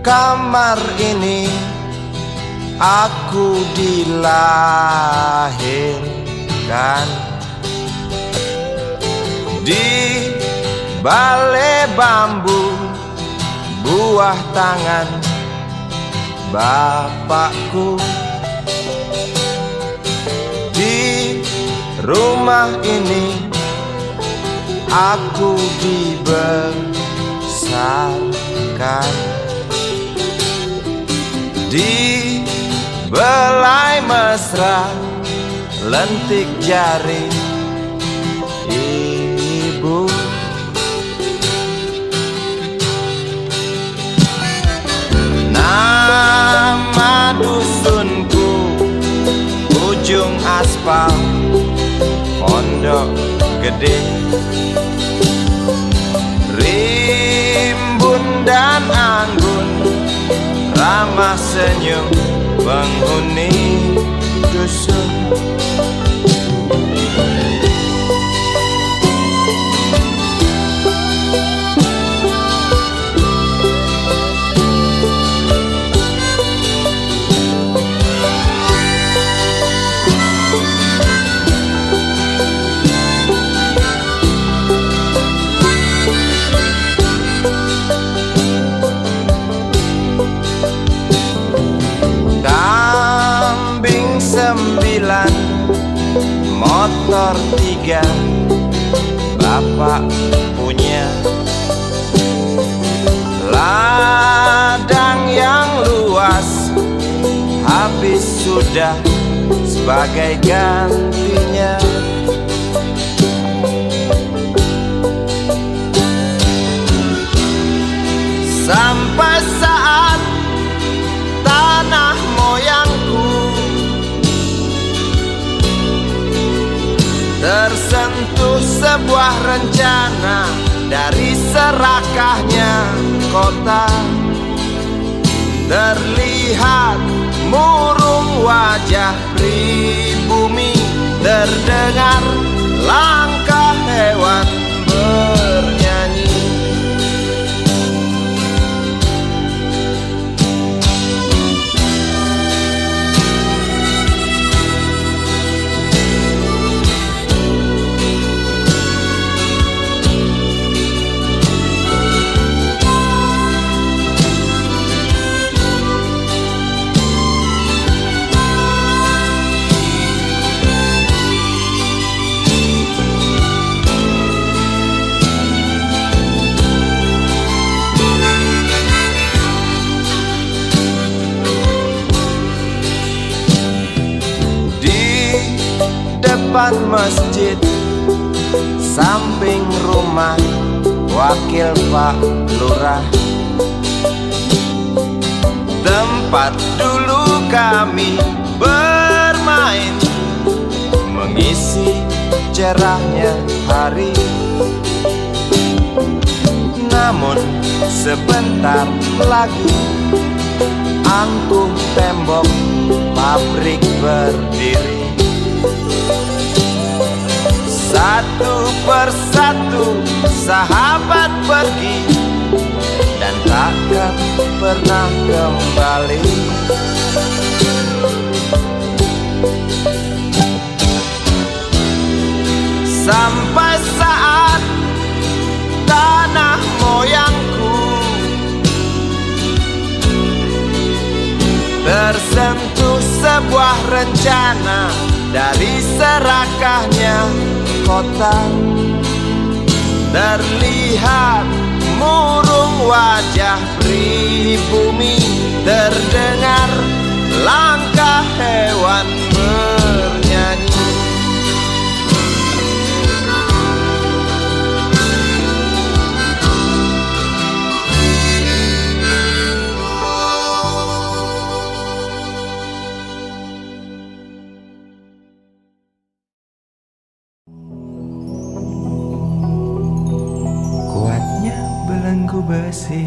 kamar ini aku dilahirkan. Di balai bambu buah tangan bapakku. Di rumah ini aku dibesarkan. Di belai mesra lentik jari ibu. Nama dusunku ujung aspal Pondok Gede. Rimbun dan anggun ramah senyum penghuni dusun. Motor 3 bapak punya. Ladang yang luas habis sudah sebagai gantinya. Sampai saat tanah moyangku tersentuh sebuah rencana dari serakahnya kota. Terlihat murung wajah pribumi, terdengar langkah hewan bernyanyi. Depan masjid samping rumah wakil Pak Lurah, tempat dulu kami bermain mengisi cerahnya hari. Namun sebentar lagi angkuh tembok pabrik berdiri. Satu persatu sahabat pergi dan takkan pernah kembali. Sampai saat tanah moyangku tersentuh sebuah rencana dari serakahnya kota. Terlihat murung wajah pribumi, terdengar langkah hewan bernyanyi. Belenggu besi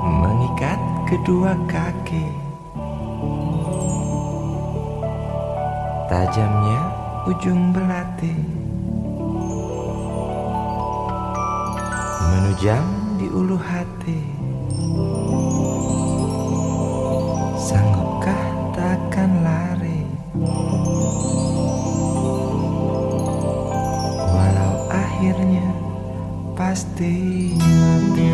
mengikat kedua kaki, tajamnya ujung belati menujam di ulu hati. Sanggupkah takkan lari, walau akhirnya pasti mati.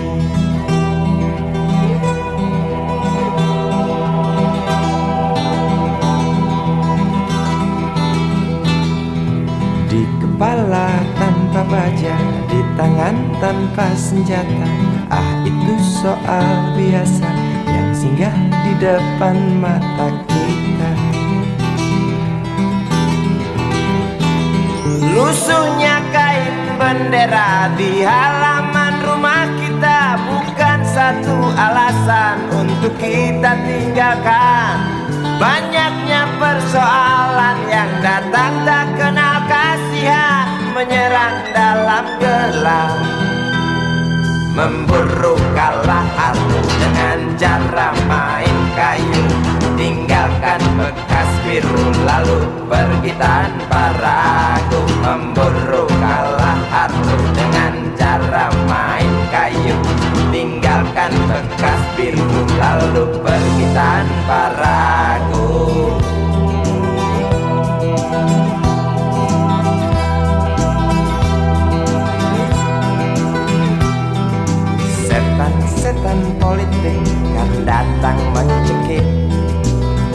Di kepala tanpa baja, di tangan tanpa senjata. Ah, itu soal biasa yang singgah di depan mata kita. Lusuhnya kain bendera di halaman rumah kita bukan satu alasan untuk kita tinggalkan. Banyaknya persoalan yang datang tak kenal kasihan, menyerang dalam gelap, memburu kalah arus dengan cara main kayu. Tinggalkan bekas biru lalu pergi tanpa ragu, memburu kalah arus dengan cara main kayu. Tinggalkan bekas biru lalu pergi tanpa ragu. Setan politik kan datang mencekik,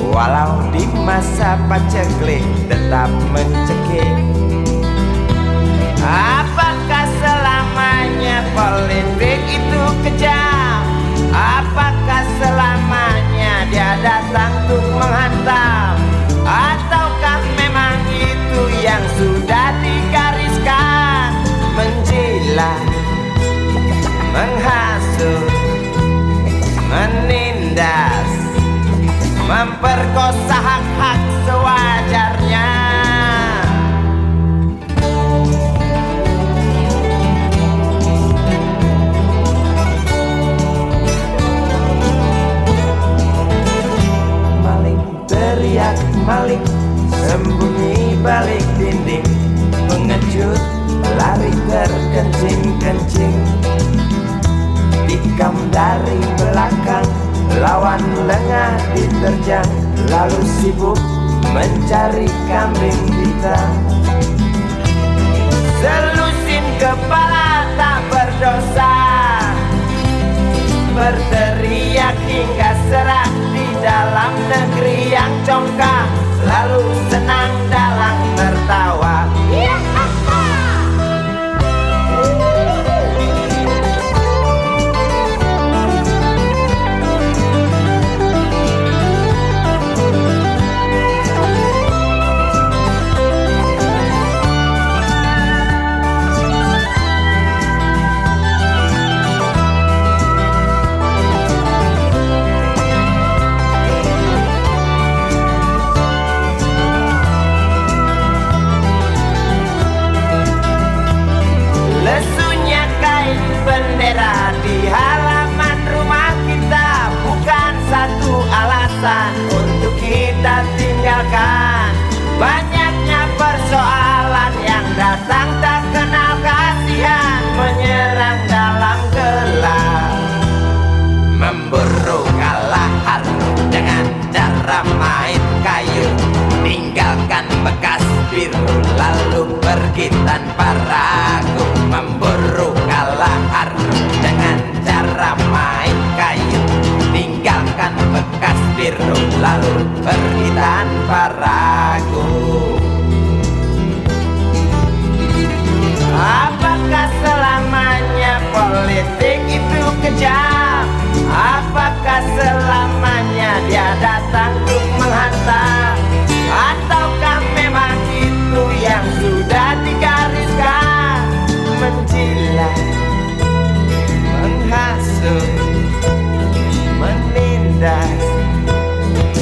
walau di masa paceklik tetap mencekik. Apakah selamanya politik itu kejam? Apakah selamanya dia datang untuk menghantam? Ataukah memang itu yang sudah digariskan? Menjilat, menghasut, menindas, memperkosa hak-hak sewajarnya. Maling teriak maling, sembunyi balik dinding, pengecut lari terkencing-kencing. Tikam dari belakang, lawan lengah diterjang, lalu sibuk mencari kambing hitam. Selusin kepala tak berdosa, berteriak hingga serak di dalam negeri yang congkak, lalu senang dalam tertawa. Bendera di halaman rumah kita bukan satu alasan untuk kita tinggalkan. Banyaknya persoalan yang datang tak kenal kasihan, menyerang dalam gelap, memburu kalah harus dengan cara main kayu. Tinggalkan bekas biru lalu pergi tanpa ragu, memburu kalah harus dengan cara main kayu. Tinggalkan bekas biru lalu pergi tanpa ragu. Apakah selamanya politik itu kejam? Apakah selamanya dia datang untuk menghantam? Ataukah memang itu yang sudah digariskan? Menjilat, menghasut, menindas,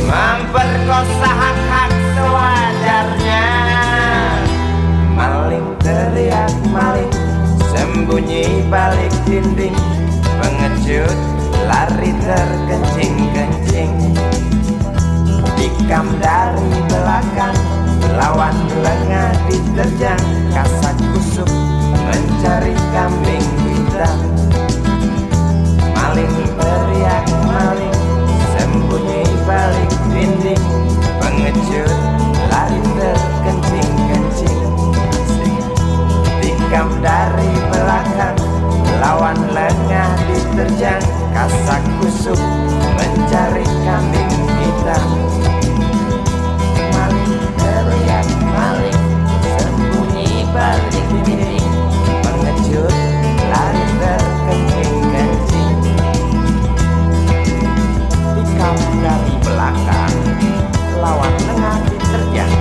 memperkosa hak-hak sewajarnya. Maling teriak maling, sembunyi balik dinding, pengecut lari terkencing-kencing. Tikam dari belakang, lawan lengah diterjang, kasak kusuk mencari kambing hitam. tikam dari belakang, lawan lengah diterjang, kasak kusuk mencari kambing hitam. Maling teriak maling, sembunyi balik dinding, pengecut lari terkencing-kencing. Tikam dari belakang, lawan lengah diterjang,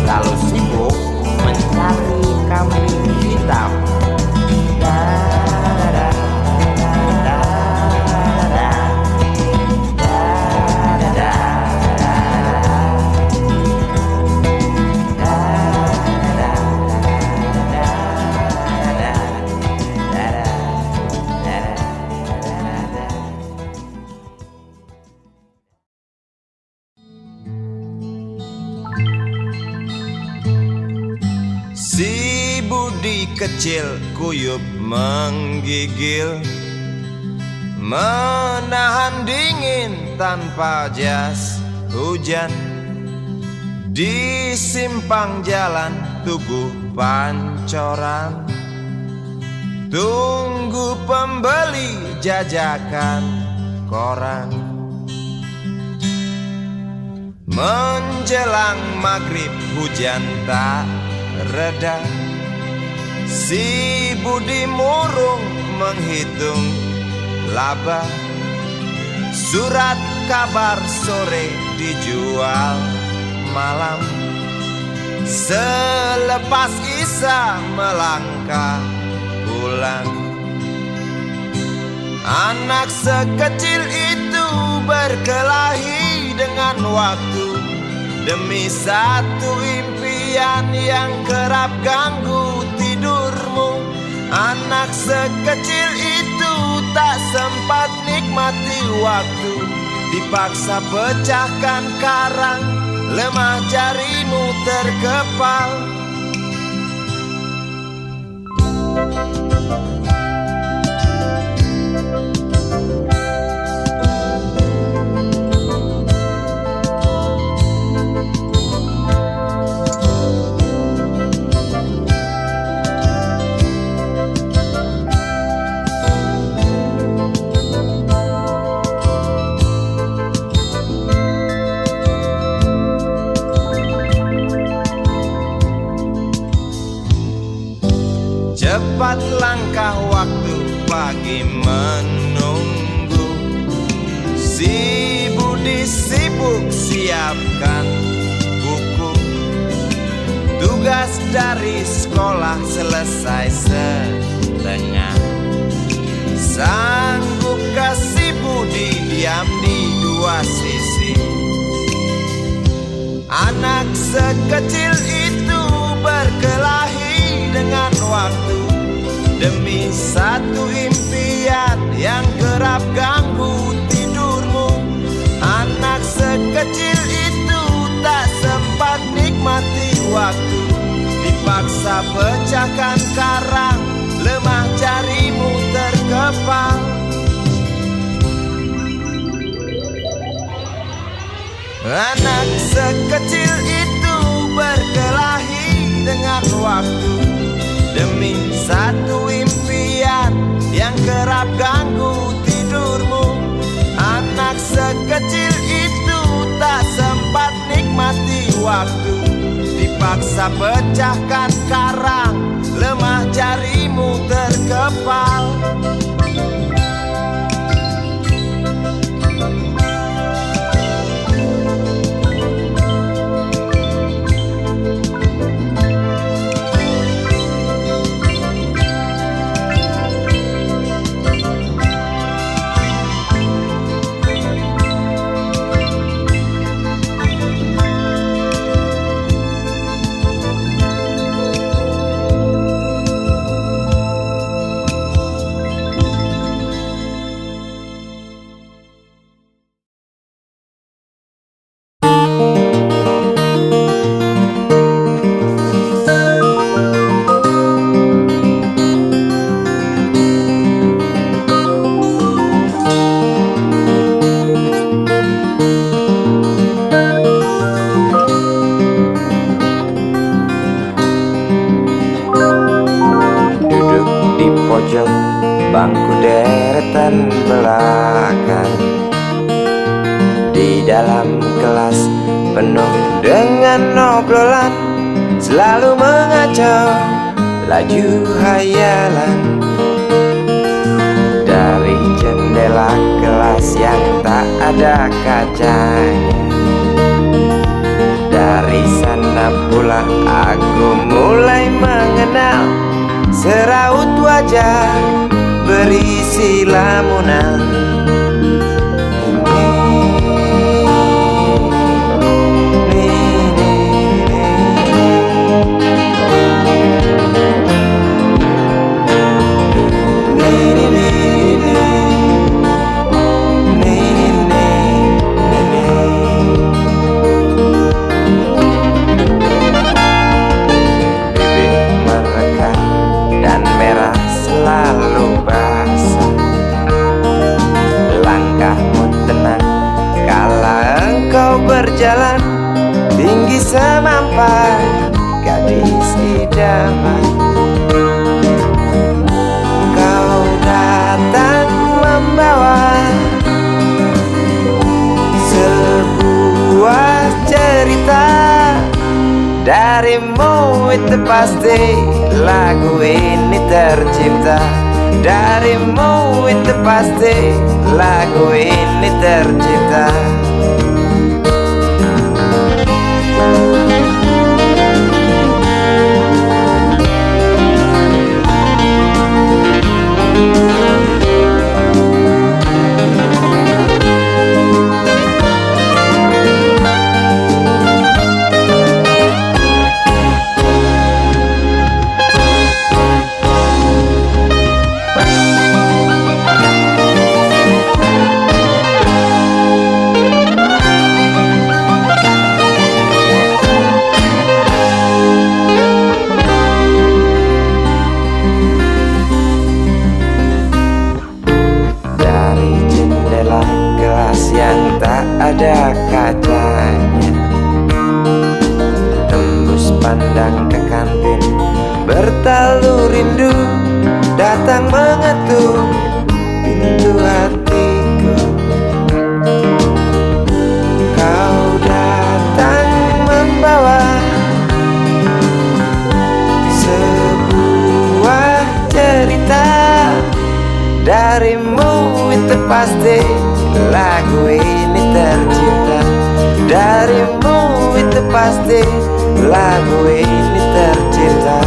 lalu sibuk mencari kambing hitam. Si Budi kecil kuyup menggigil, menahan dingin tanpa jas hujan. Di simpang jalan Tugu Pancoran, tunggu pembeli jajakan koran. Menjelang maghrib hujan tak reda, si Budi murung menghitung laba. Surat kabar sore dijual malam, selepas Isya melangkah pulang. Anak sekecil itu berkelahi dengan waktu demi satu impian yang kerap ganggu tidurmu. Anak sekecil itu tak sempat nikmati waktu, dipaksa pecahkan karang, lemah jarimu terkepal. Cepat langkah waktu, pagi menunggu. Si Budi sibuk siapkan buku, tugas dari sekolah selesai setengah. Sanggup kasih Budi diam di dua sisi. Anak sekecil itu berkelahi dengan waktu demi satu impian yang kerap ganggu tidurmu. Anak sekecil itu tak sempat nikmati waktu, dipaksa pecahkan karang, lemah jarimu terkepal. Anak sekecil itu berkelahi dengan waktu demi satu impian yang kerap ganggu tidurmu. Anak sekecil itu tak sempat nikmati waktu, dipaksa pecahkan karang, lemah jarimu terkepal. bangku deretan belakang. Di dalam kelas penuh dengan obrolan, selalu mengacau laju hayalan. Dari jendela kelas yang tak ada kacanya, dari sana pula aku mulai mengenal seraut wajah berisi lamunan. Berjalan tinggi semampai gadis idaman. Kau datang membawa sebuah cerita. Darimu itu pasti lagu ini tercipta. Darimu itu pasti lagu ini tercipta. Yang tak ada kacanya, tembus pandang ke kantin, bertalu rindu datang mengetuk pintu hatiku. Kau datang membawa sebuah cerita. Darimu itu pasti lagu ini tercipta. Darimu itu pasti lagu ini tercipta.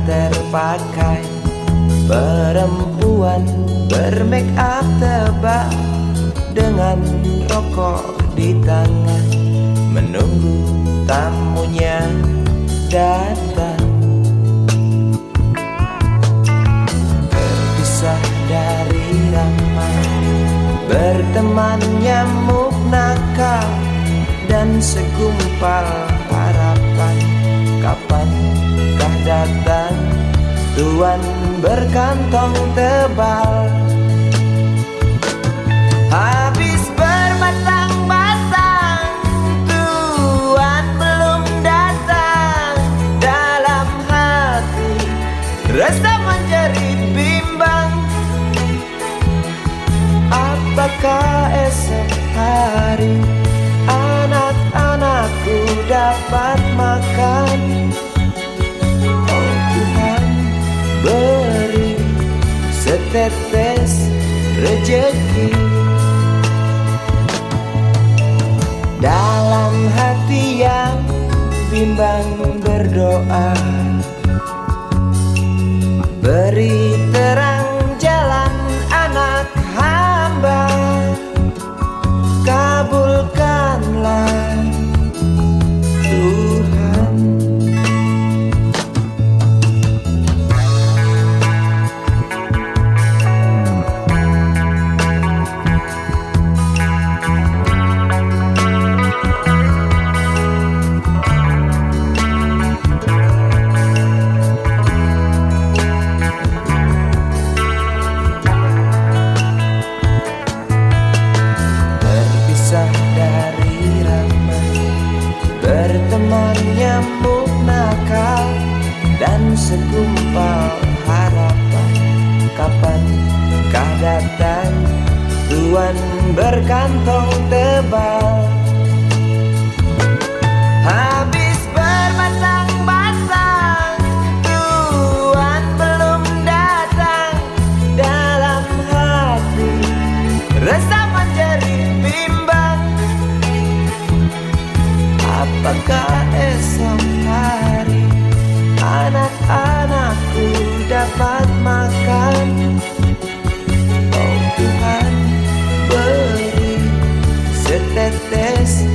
Terpakai perempuan bermake up tebal dengan rokok di tangan, menunggu tamunya datang. Terpisah dari ramai, berteman nyamuk nakal dan segumpal harapan. Kapankah datang tuan berkantong tebal? Habis berbatang-batang, tuan belum datang. Dalam hati rasa menjerit bimbang. Apakah esok hari anak-anakku dapat makan? Oh Tuhan, beri setetes rejeki. Dalam hati yang bimbang berdoa, beri terang jalan anak hamba, kabulkanlah Tuhan. Berteman nyamuk nakal dan segumpal harapan, kapankah datang Tuhan berkantong tebal? Habis berbatang-batang Tuhan belum datang, dalam hati resah menjadi bimbang. Apakah esok hari anak-anakku dapat makan? Oh Tuhan, beri setetes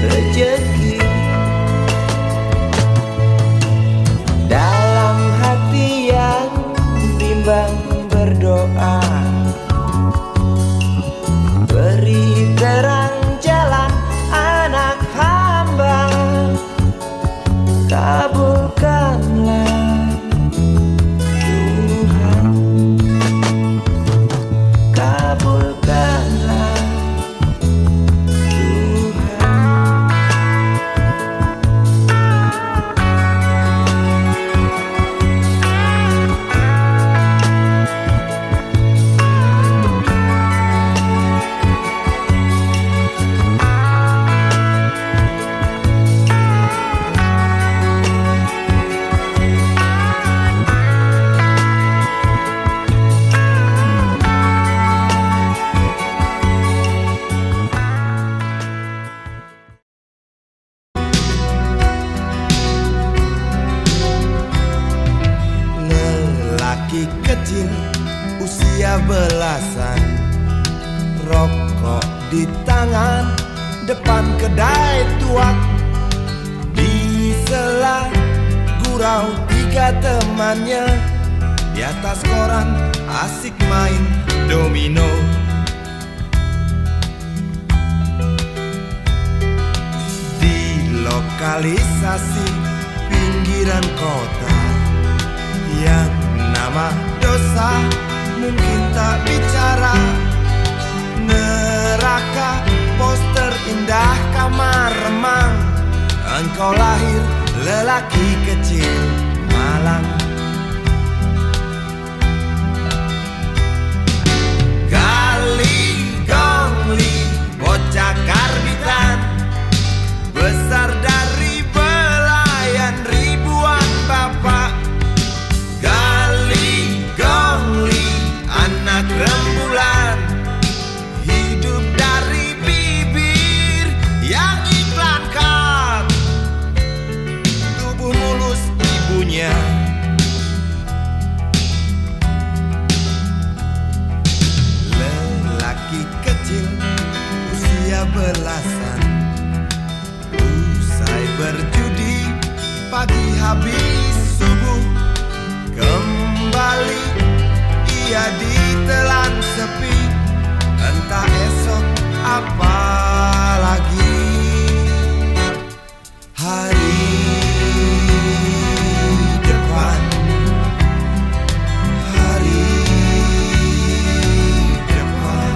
rezeki. Dalam hati yang bimbang berdoa, beri terang jalan anak hamba, kabulkanlah Tuhan, kabulkanlah Tuhan. Lelaki kecil usia belasan, rokok di tangan depan kedai tuak. Di sela gurau tiga temannya, di atas koran asik main domino. Di lokalisasi pinggiran kota yang nama dosa mungkin tak bicara, neraka poster indah kamar remang. Engkau lahir lelaki kecil malang. Gali gongli bocah karbitan, besar dari belayan ribuan bapak. Gali gongli anak rembulan, hidup dari bibir yang iklan kap, tubuh mulus ibunya. Lelaki kecil usia belasan, usai berjudi pagi habis subuh, kembali ia ditelan sepi. Entah esok apa lagi. Hari depan, hari depan.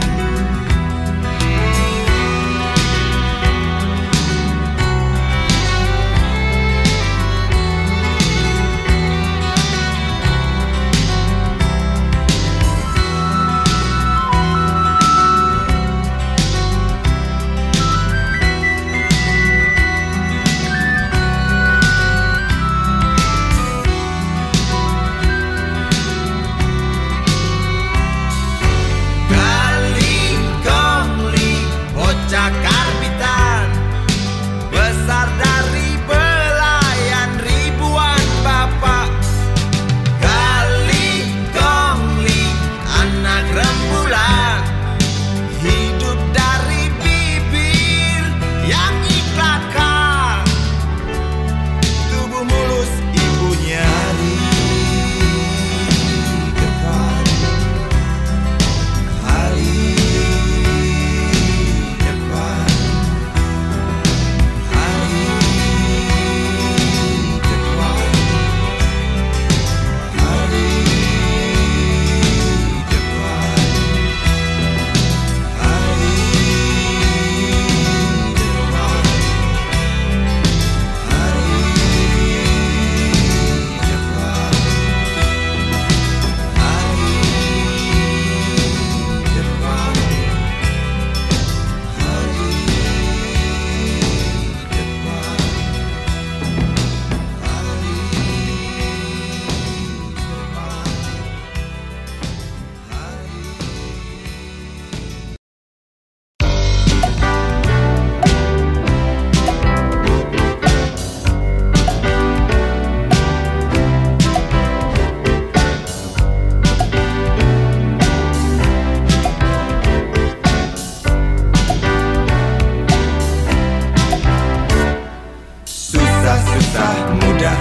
susah mudah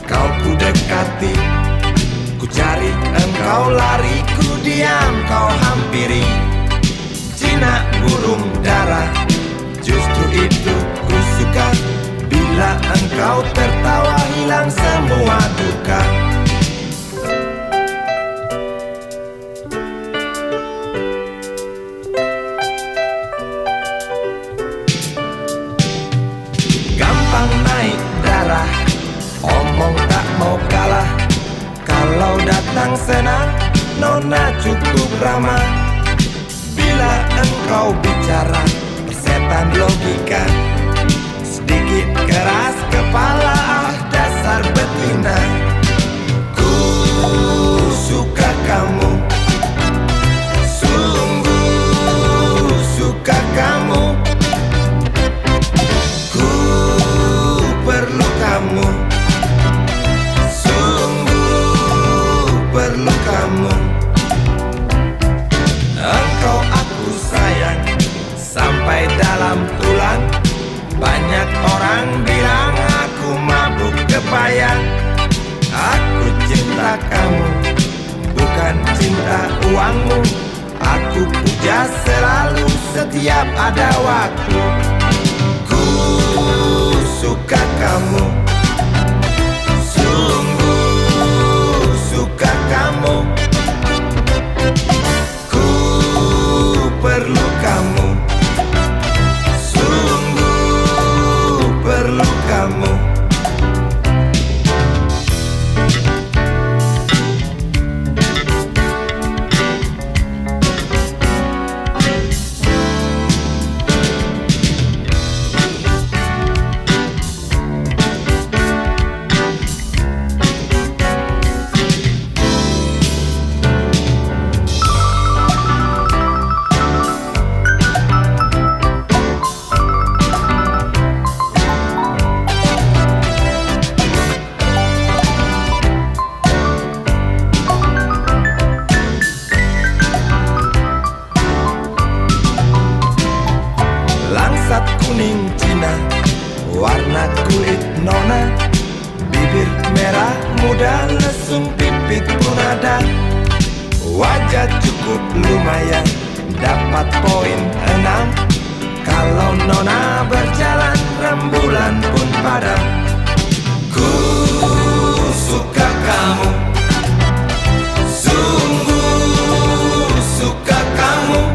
kau ku dekati. Ku cari engkau lari, ku diam kau hampiri. Jinak burung dara, justru itu ku suka. Bila engkau tertawa hilang semua duka. Gampang naik darah, omong tak mau kalah. Kalau datang senang, nona cukup ramah. Bila engkau bicara, persetan logika. Sedikit keras kepala, ah dasar betina. Ku suka kamu, sungguh suka kamu. Ku perlu kamu, sungguh perlu kamu. Engkau aku sayang sampai dalam tulang. Banyak orang bilang aku mabuk kepayang. Aku cinta kamu, bukan cinta uangmu. Aku puja selalu setiap ada waktu. Ku suka kamu, sungguh suka kamu. Ku perlu kamu, perlu kamu. Langsat kuning Cina, warna kulit nona. Bibir merah muda, lesung pipit pun ada. Wajah cukup lumayan, dapat poin 6. Kalau nona berjalan, rembulan pun padam. Ku suka kamu, sungguh suka kamu.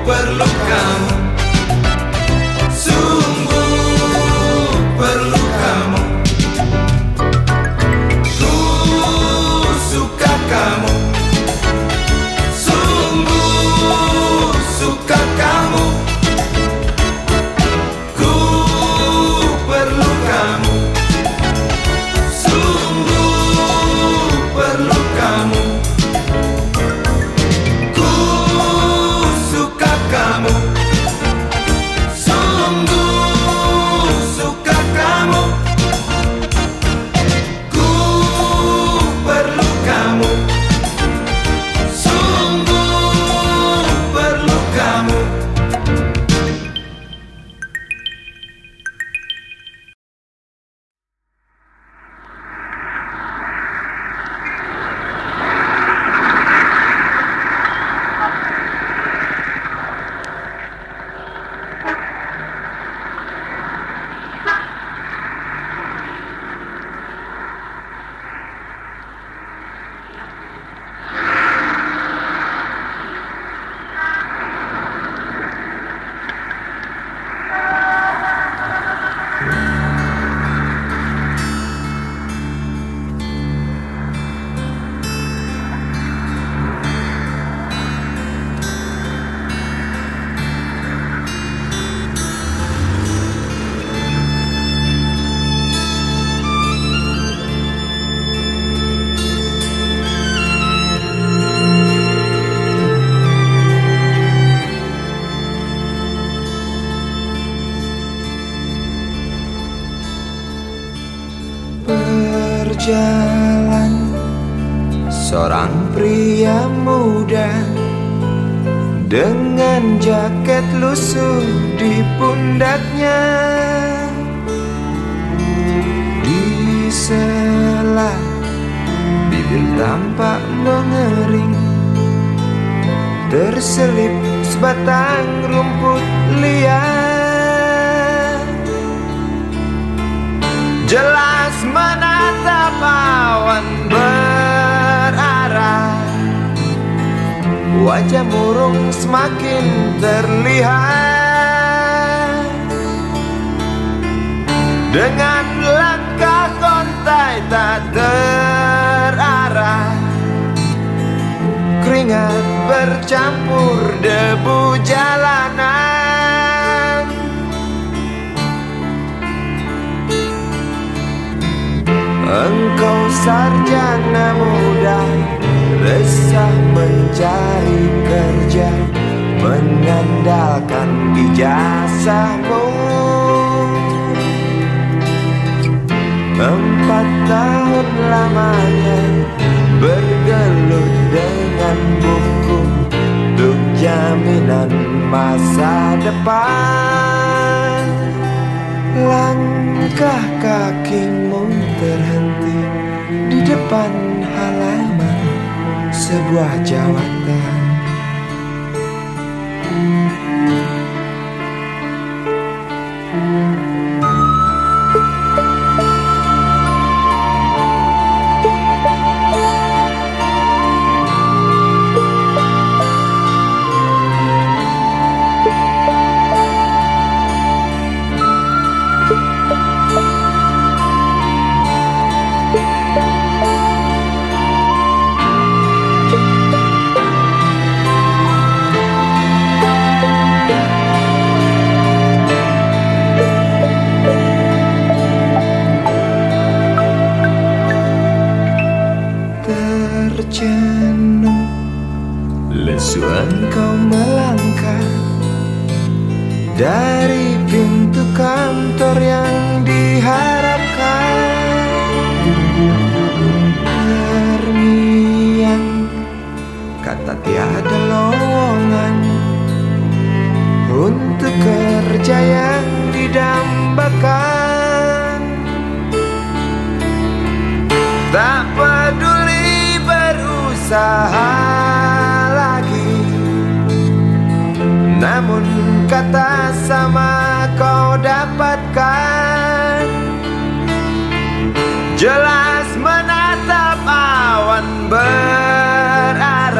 Perlu kamu, sungguh perlu kamu. Ku suka kamu, sungguh suka kamu. Ku perlu kamu, sungguh perlu kamu. Kamu, sungguh suka kamu. Ku perlu kamu, sungguh perlu kamu. Berjalan seorang pria muda dengan jaket lusuh di pundaknya. Di sela bibir tampak mengering, terselip sebatang rumput liar. Jelas menatap awan berarah, wajah murung semakin terlihat. Dengan langkah kontai tak terarah, keringat bercampur debu jalanan. Engkau sarjana muda, resah mencari kerja, mengandalkan ijazahmu. 4 tahun lamanya bergelut dengan buku untuk jaminan masa depan. Langkah kakimu terhenti di depan halaman sebuah jawatan. Terjenuh lesu engkau melangkah dari pintu kantor yang diharapkan. Terngiang kata tiada lowongan untuk kerja yang didambakan. Tak peduli berusaha lagi, namun kata sama kau dapatkan. Jelas menatap awan berarah,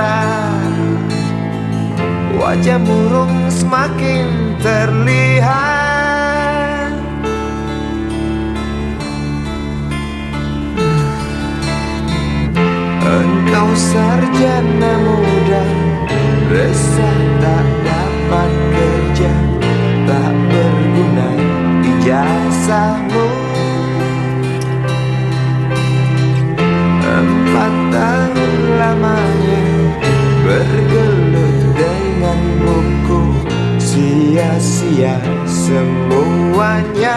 wajah murung semakin terlihat. Engkau sarjana muda, resah tak dapat kerja, tak berguna ijazahmu. 4 tahun lamanya bergelut dengan buku, sia-sia semuanya.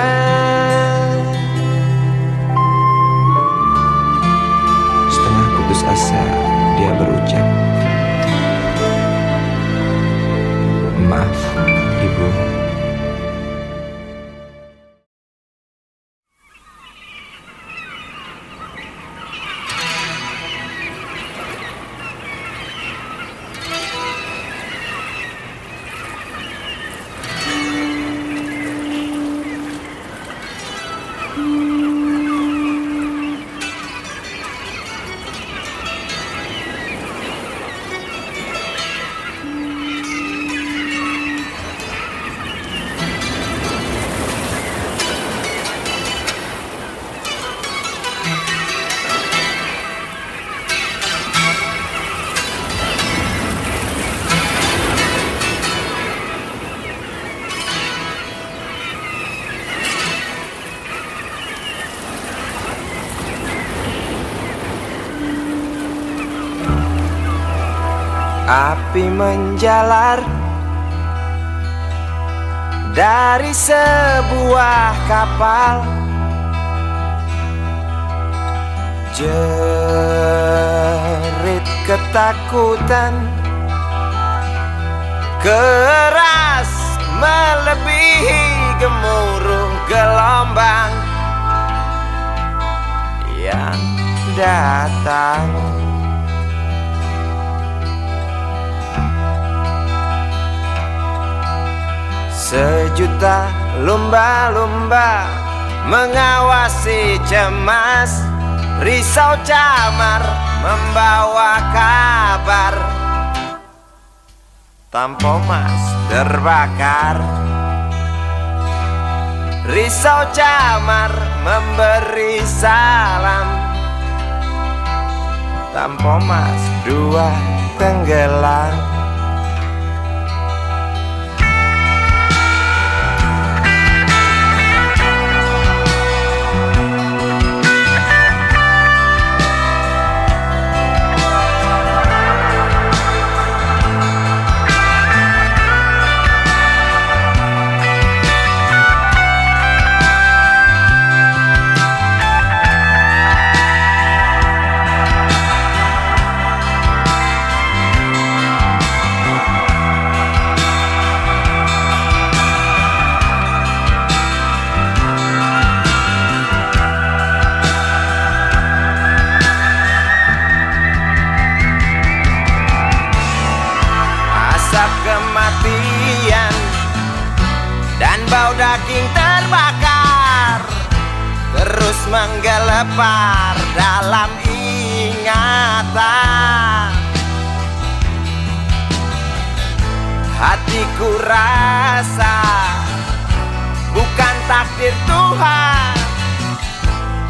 Putus asa, dia berucap, "Maaf, Ibu." Api menjalar dari sebuah kapal, jerit ketakutan keras melebihi gemuruh gelombang yang datang. Sejuta lumba-lumba mengawasi cemas, risau camar membawa kabar. Tampo mas terbakar, risau camar memberi salam. Tampo mas dua tenggelam. Kematian dan bau daging terbakar terus menggelepar dalam ingatan. Hatiku rasa bukan takdir Tuhan,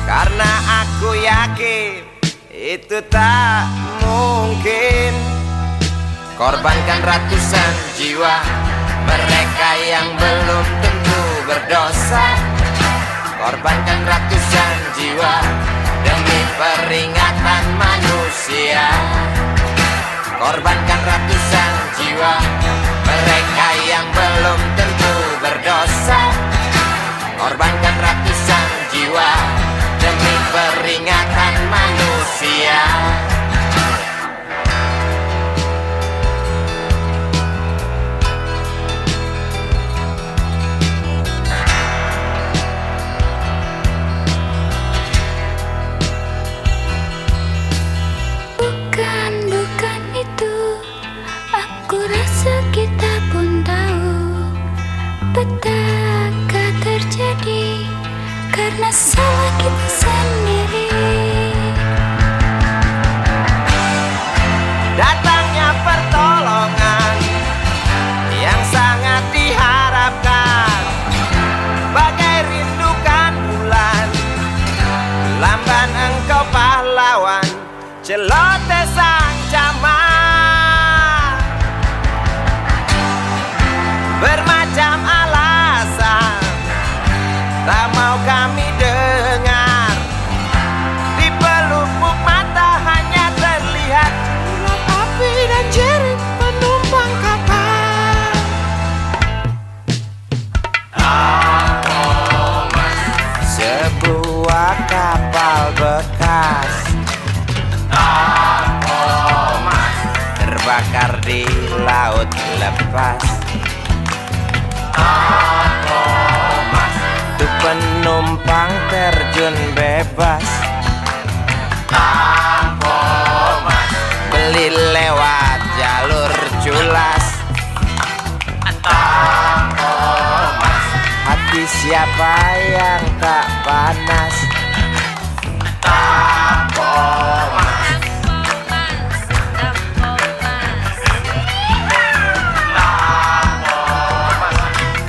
karena aku yakin itu tak mungkin. Korbankan ratusan jiwa mereka yang belum tentu berdosa. Korbankan ratusan jiwa demi peringatan manusia. Korbankan ratusan jiwa mereka yang belum tentu berdosa. Korbankan ratusan jiwa demi peringatan manusia. Kita pun tahu petaka terjadi karena salah kita sendiri. Datangnya pertolongan yang sangat diharapkan, bagai rindukan bulan, lamban engkau pahlawan, celoteh sang camat. Bermacam alasan tak mau kami dengar, di pelupuk mata hanya terlihat silat api dan jerit penumpang kapal. Sebuah kapal bekas terbakar di laut lepas. Tuh penumpang terjun bebas. Beli lewat jalur culas. Hati siapa yang tak panas?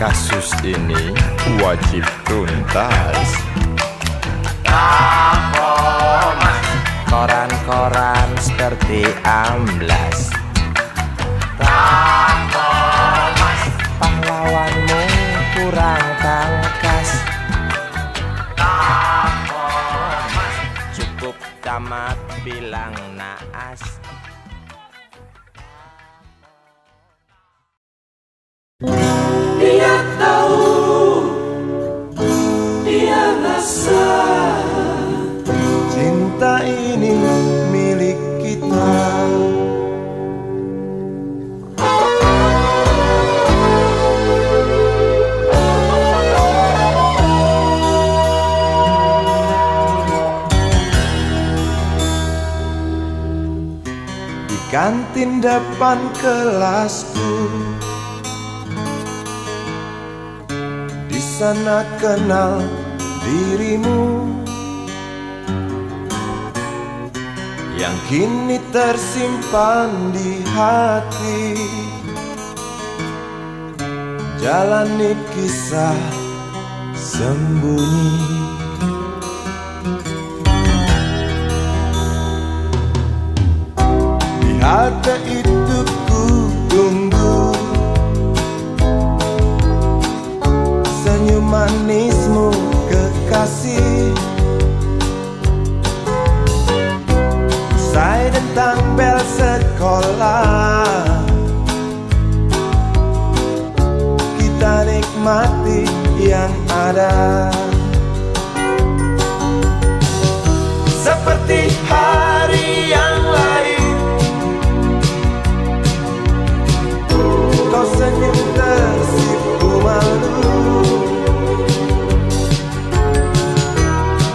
Kasus ini wajib tuntas. Koran-koran seperti amblas. Pahlawanmu kurang tangkas. Cukup tamat bilang naas. Dia tahu, dia rasa cinta ini milik kita. kantin depan kelasku. Di sana kenal dirimu yang kini tersimpan di hati. Jalani kisah sembunyi. Di halte itu ku tunggu senyum manismu kekasih. Usai dentang bel sekolah, kita nikmati yang ada. Seperti hari yang lain, kau senyum tersipu malu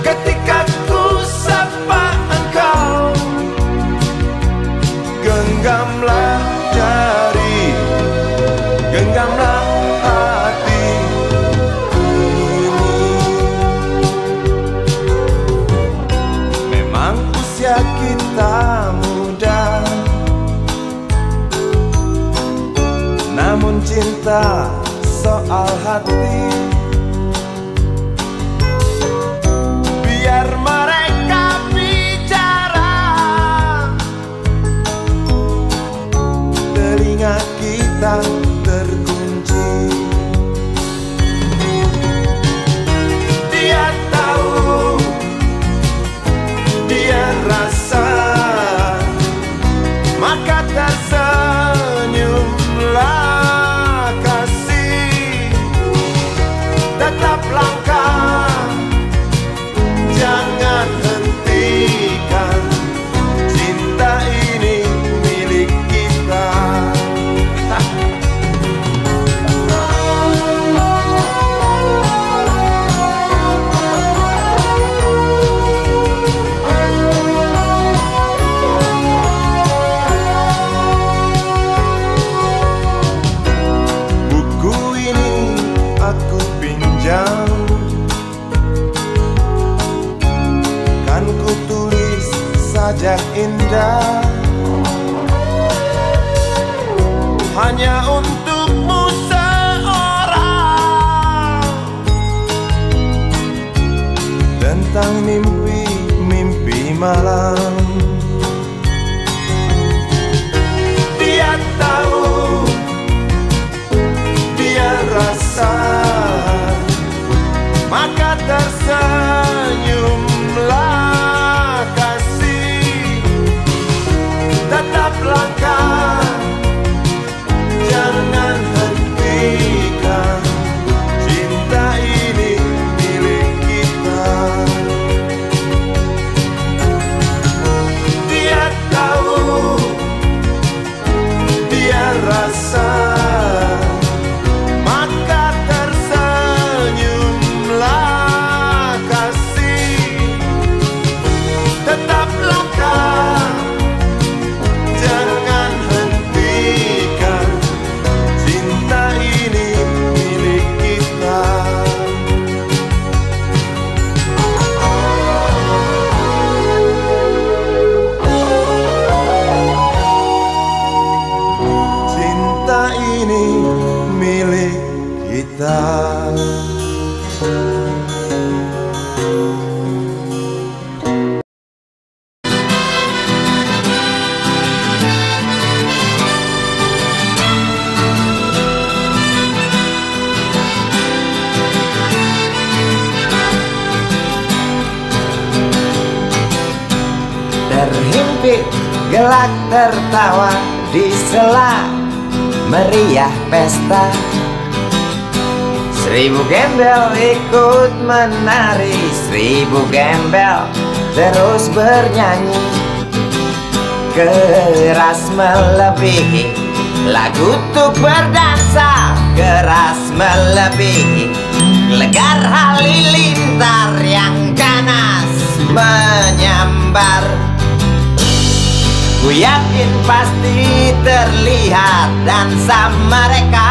ketika ku sapa engkau. Genggamlah jari, genggamlah hati ini. Memang usia kita muda, namun cinta soal hati. Biar mereka bicara, telinga kita terkunci. Dia tahu, dia rasa, maka tersenyumlah kasih. Tetap langkah, jangan hentikan, cinta ini milik kita. Buku ini aku pinjam, kan ku tulis sajak indah hanya untukmu seorang, tentang mimpi-mimpi malam. Dia tahu, dia rasa, maka tersenyumlah kasih. Tetap langkah, jangan hentikan, cinta ini milik kita. Dia tahu, dia rasa, maka tersenyumlah kasih. Tetap langkah, jangan hentikan, cinta ini milik kita. Cinta ini milik kita. Terhimpit gelak tertawa di sela meriah pesta. 1000 gembel ikut menari, 1000 gembel terus bernyanyi. Keras melebihi lagu untuk berdansa, keras melebihi legar halilintar yang ganas menyambar. Ku yakin pasti terlihat dansa mereka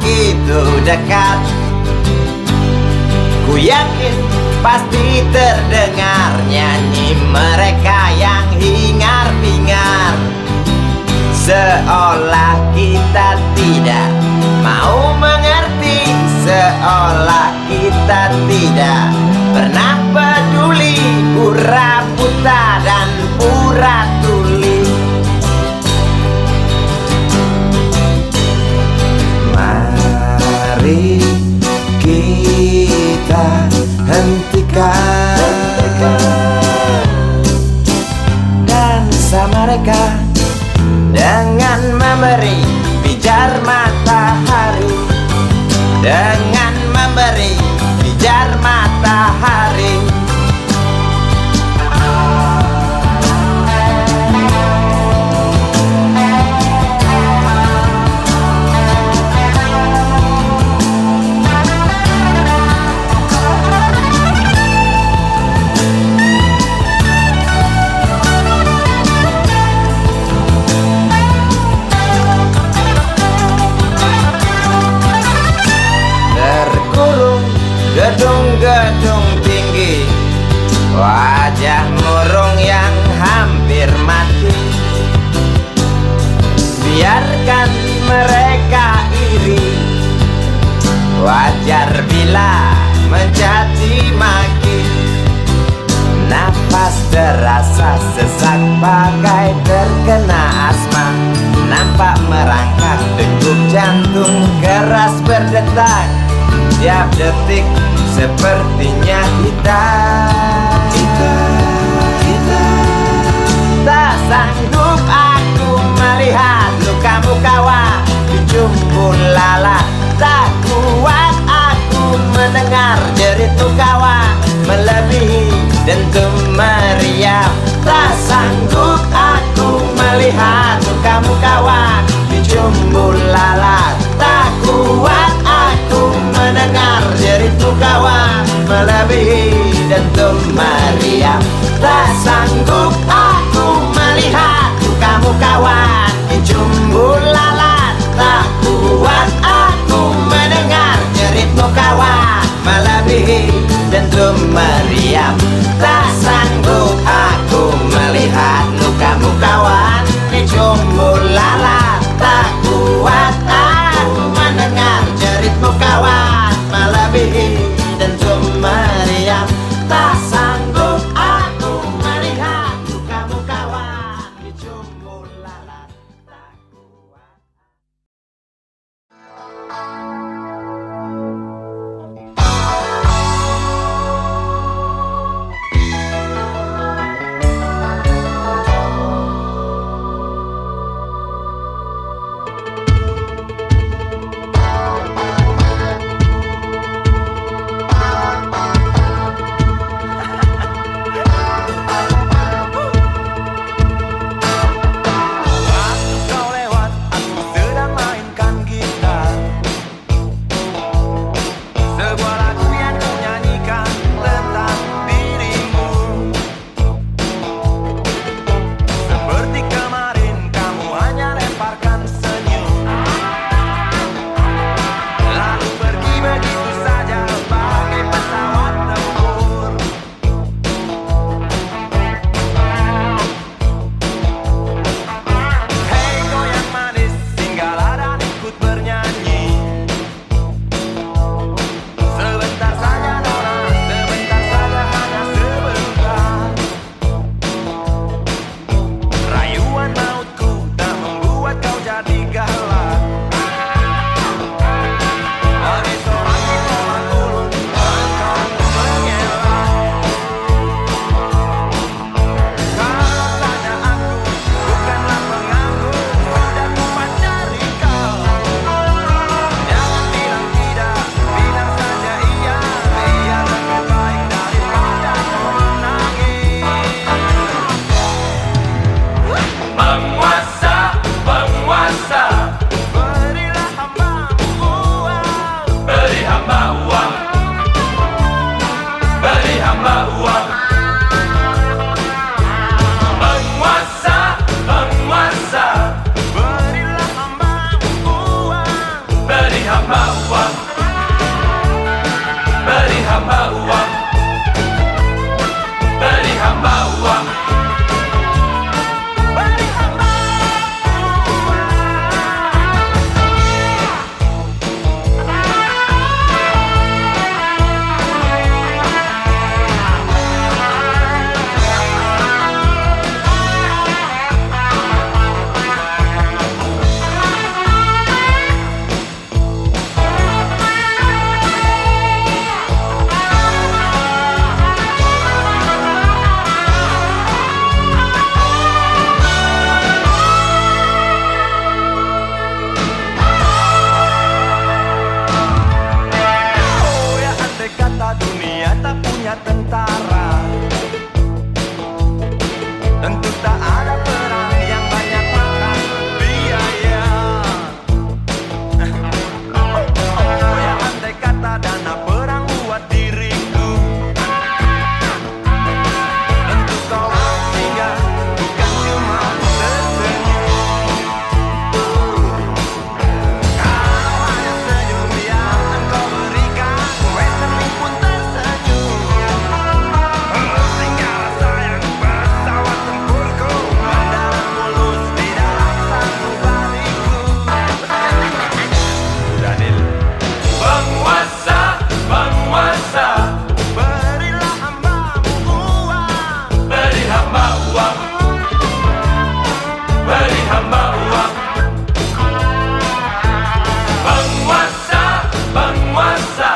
begitu dekat. Ku yakin pasti terdengar nyanyi mereka yang hingar-bingar. Seolah kita tidak mau mengerti, seolah kita tidak pernah peduli, pura buta dan pura tuli. Mari kita hentikan dansa mereka dengan memberi pijar matahari, dengan memberi pijar matahari. Gedung-gedung tinggi, wajah murung yang hampir mati. Biarkan mereka iri, wajar bila mencaci maki. Nafas terasa sesak bagai terkena asma. Nampak merangkak degup jantung keras berdetak. Tiap detik sepertinya kita tak sanggup aku melihat lukamu kawan di jumpul lalat. Tak kuat aku mendengar jeritu kawan melebihi dentum meriam. Tak sanggup aku melihat lukamu kawan di jumpul lalat. Tak kuat aku mendengar jeritu kawan melebihi dentum meriam. Tak sanggup aku melihat lukamu kawan di jumpul lalat. Tak kuat aku mendengar jeritu kawan melebihi dentum meriam. Tak sanggup aku melihat lukamu kawan di jumpul lalat. Tak kuat aku mendengar jeritmu kawan melebihi dentum meriam. Tak sanggup aku melihat lukamu kawan di jumpul lalat. Tak kuat. ada tentara, tentu tak ada perang yang banyak makan biaya. Oh ya, andai kata dana perang buat diriku, tentu kau tinggal bukan cuma tersenyum. Kalau hanya senyum yang engkau berikan, western pun tersenyum. Tinggal sayang pesawat tempurku mendarat mulus di dalam sanubariku. Daniel. Penguasa, penguasa, berilah hambamu uang, beri hamba uang, beri hamba uang. Penguasa, penguasa,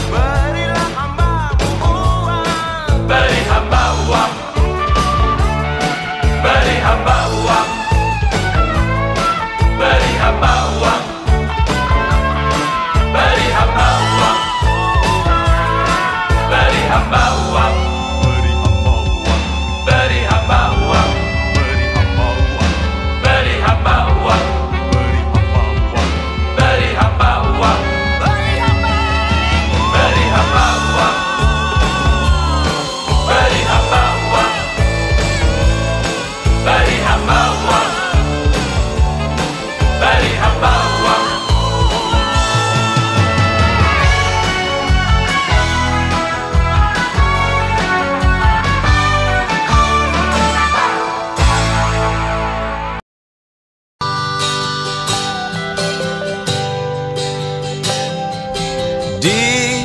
berilah hambamu uang, beri hamba uang, beri hamba uang, beri hamba uang, beri hamba uang, beri hamba uang, beri hamba uang, beri hamba uang, beri hamba uang, beri hamba uang, beri hamba uang, beri hamba uang, beri hamba uang. Di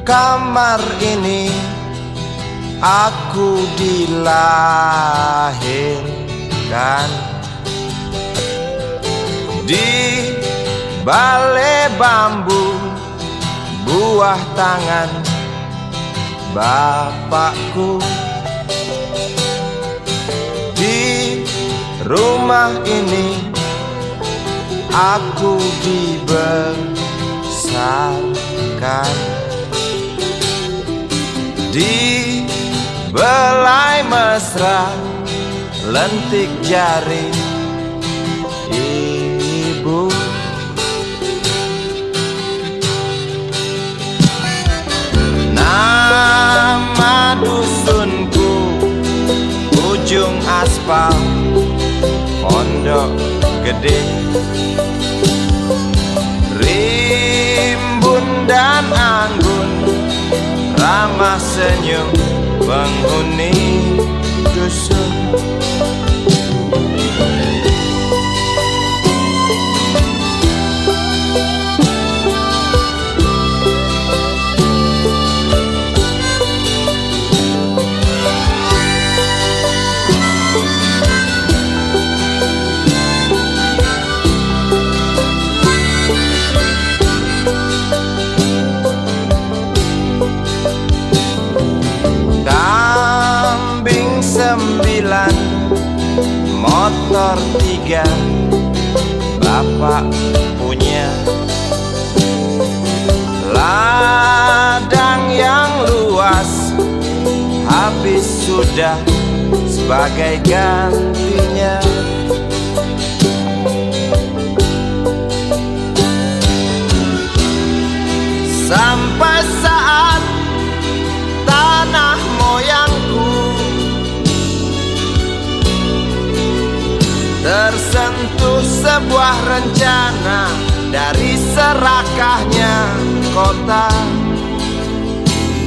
kamar ini aku dilahirkan, di balai bambu buah tangan bapakku. Di rumah ini aku dibesarkan, di belai mesra lentik jari ibu. Nama dusunku ujung aspal Pondok Gede. Rimbun dan anggun ramah senyum penghuni dusun. Kambing 9, motor 3, bapak punya. Ladang yang luas habis sudah sebagai gantinya. Sampai saat tanah moyangku tersentuh sebuah rencana dari serakahnya kota.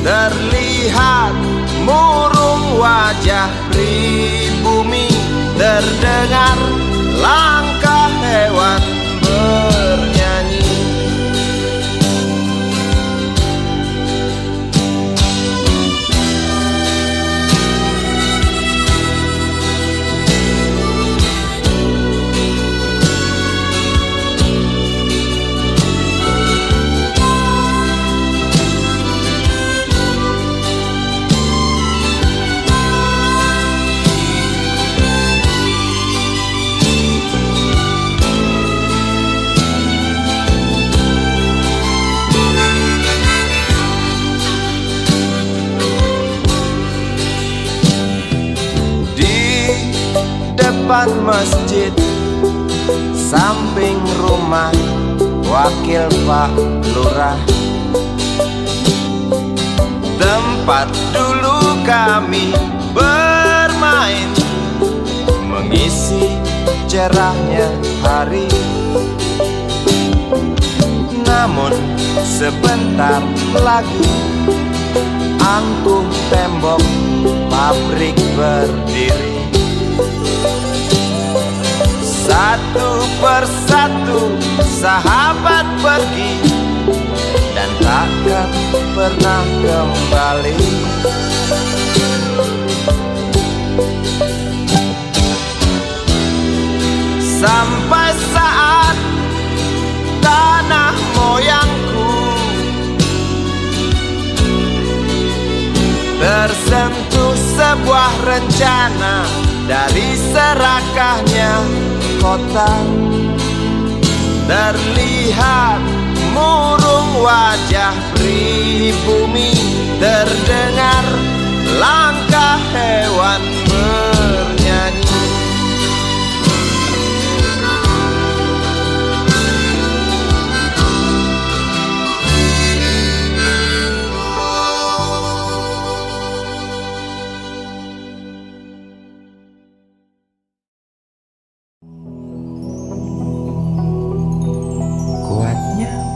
Terlihat murung wajah pribumi, terdengar langkah hewan bernyanyi. depan masjid, samping rumah wakil Pak Lurah. Tempat dulu kami bermain, mengisi cerahnya hari. Namun sebentar lagi angkuh tembok pabrik berdiri. Satu persatu sahabat pergi dan takkan pernah kembali. Sampai saat tanah moyangku tersentuh sebuah rencana dari serakahnya kota. Terlihat murung wajah pribumi, terdengar langkah hewan bernyanyi.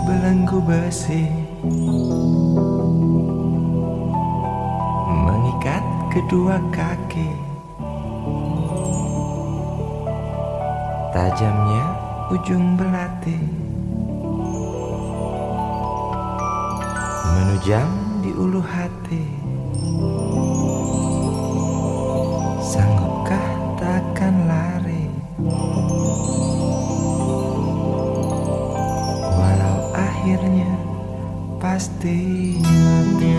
Belenggu besi mengikat kedua kaki, tajamnya ujung belati menujam di ulu hati. Sanggupkah takkan lari akhirnya pasti mati.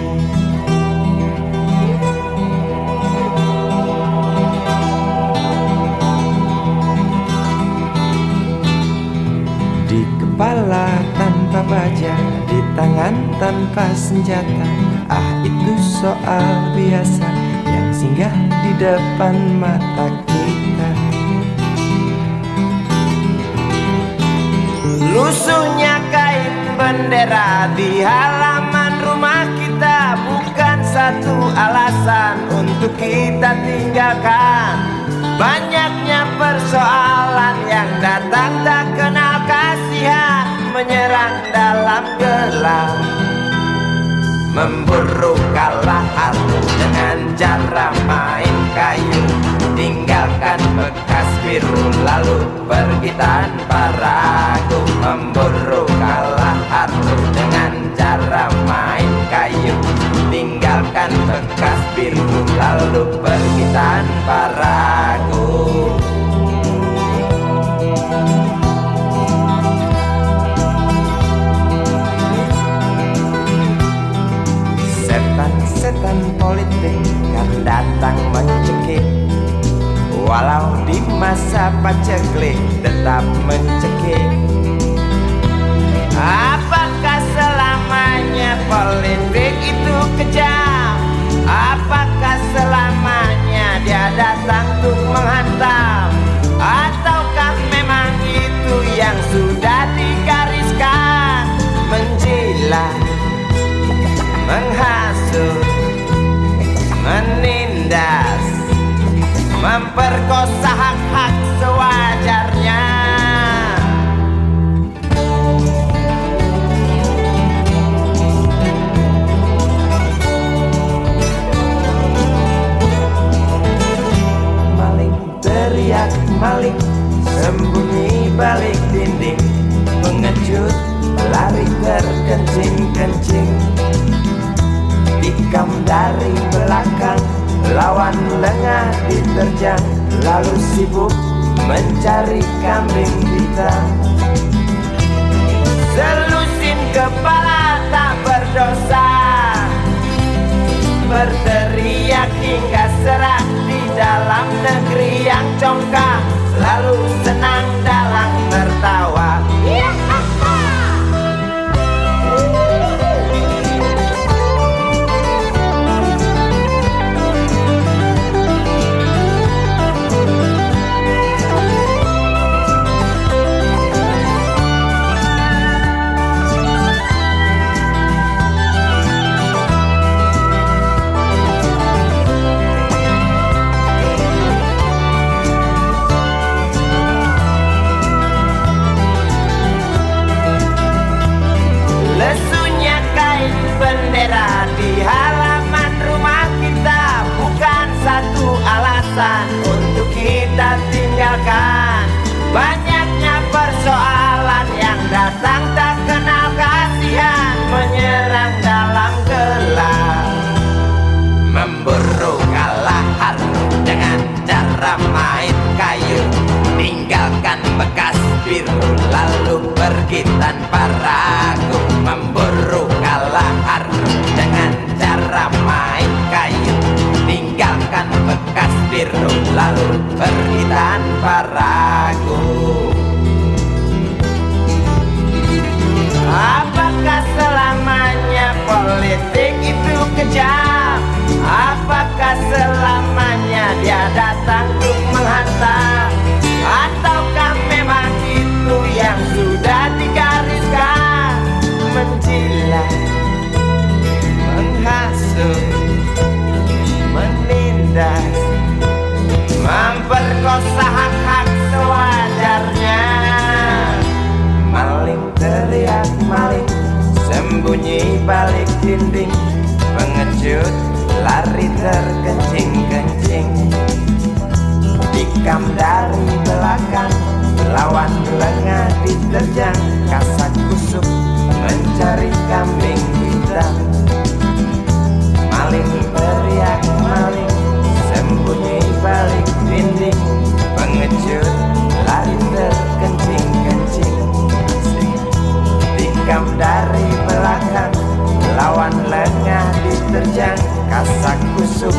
Di kepala tanpa baja, di tangan tanpa senjata. Ah, itu soal biasa yang singgah di depan mata kita. Lusuhnya kain bendera di halaman rumah kita bukan satu alasan untuk kita tinggalkan. Banyaknya persoalan yang datang tak kenal kasihan, menyerang dalam gelap, memburu kalah hati dengan cara main kayu. Tinggalkan bekas biru lalu pergi tanpa ragu, memburu kalah hati dengan cara main kayu. Tinggalkan bekas biru lalu pergi tanpa ragu. Setan-setan politik kan datang mencekik, walau di masa paceklik tetap mencekik. Apakah selamanya politik itu kejam? Apakah selamanya dia datang untuk menghantam? Ataukah memang itu yang sudah digariskan? Menjilat, menghasut, menindas, memperkosa hak-hak sewajarnya. Maling teriak maling, sembunyi balik dinding, pengecut lari terkencing-kencing, tikam dari belakang, lawan lengah diterjang, lalu sibuk mencari kambing hitam. Selusin kepala tak berdosa, berteriak hingga serak di dalam negeri yang congkak, lalu senang dalam tertawa. lagi tanpa ragu, memburu kalahar dengan cara main kayu. Tinggalkan bekas biru lalu pergi tanpa ragu. Apakah selamanya politik itu kejam? Apakah selamanya dia datang untuk menghantam? Ataukah memang itu yang sudah digariskan? Menjilat, menghasut, menindas, memperkosa hak-hak sewajarnya. Maling teriak maling, sembunyi balik dinding. Pengecut lari terkencing-kencing. Tikam dari belakang, lawan lengah diterjang. Kasak kusuk mencari kambing hitam. Maling teriak maling, sembunyi balik dinding. Pengecut lari terkencing-kencing. Tikam dari belakang, lawan lengah diterjang. Kasak kusuk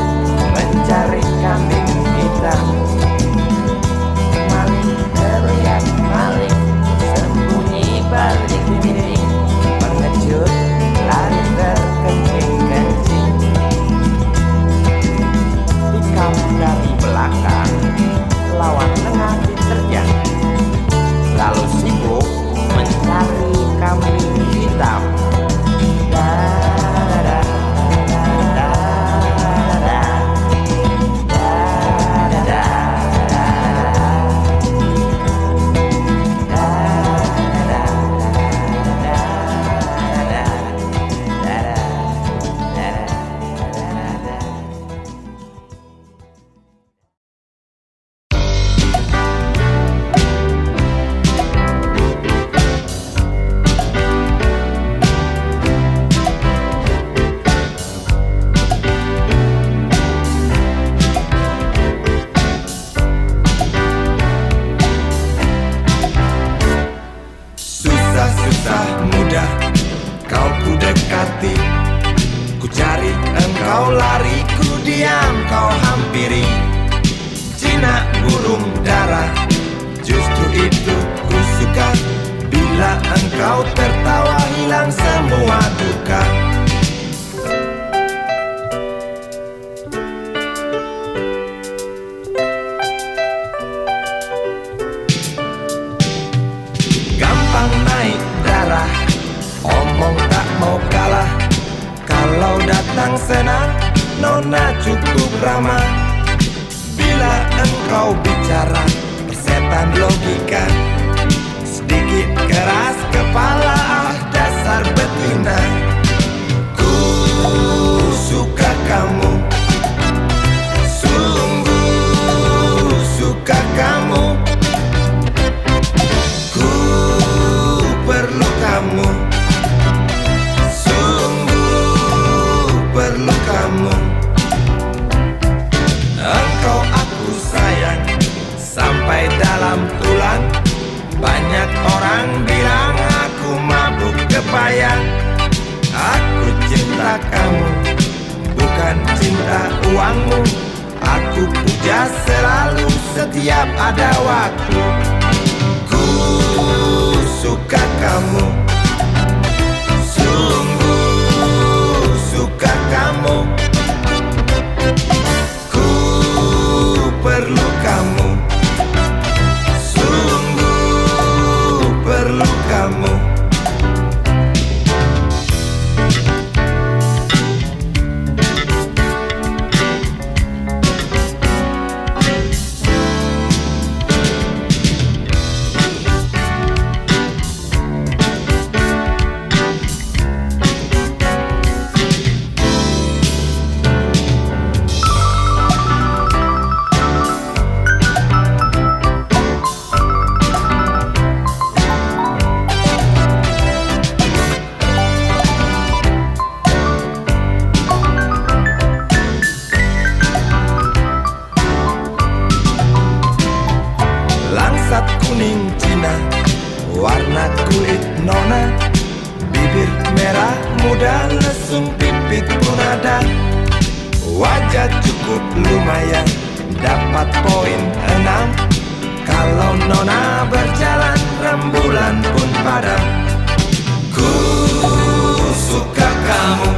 mencari kambing hitam. Maling teriak maling, sembunyi balik dinding. Pengecut lari terkencing-kencing. Tikam dari belakang, lawan lengah diterjang. Lalu sibuk mencari kambing hitam. Susah mudah kau ku dekati, ku cari engkau lari, ku diam kau hampiri. Jinak burung dara, justru itu ku suka. Bila engkau tertawa hilang semua duka. Naik darah, omong tak mau kalah. Kalau datang senang, nona cukup ramah. Bila engkau bicara, persetan logika. Sedikit keras kepala, dasar betina. Ku suka kamu, sungguh suka kamu. Perlu kamu, sungguh perlu kamu. Engkau aku sayang sampai dalam tulang. Banyak orang bilang aku mabuk kepayang. Aku cinta kamu, bukan cinta uangmu. Aku puja selalu setiap ada waktu. Suka kamu, sungguh suka kamu. Ku perlu kamu, sungguh perlu kamu. nona, bibir merah muda, lesung pipit pun ada. Wajah cukup lumayan, dapat poin 6. Kalau nona berjalan, rembulan pun padam. Ku suka kamu,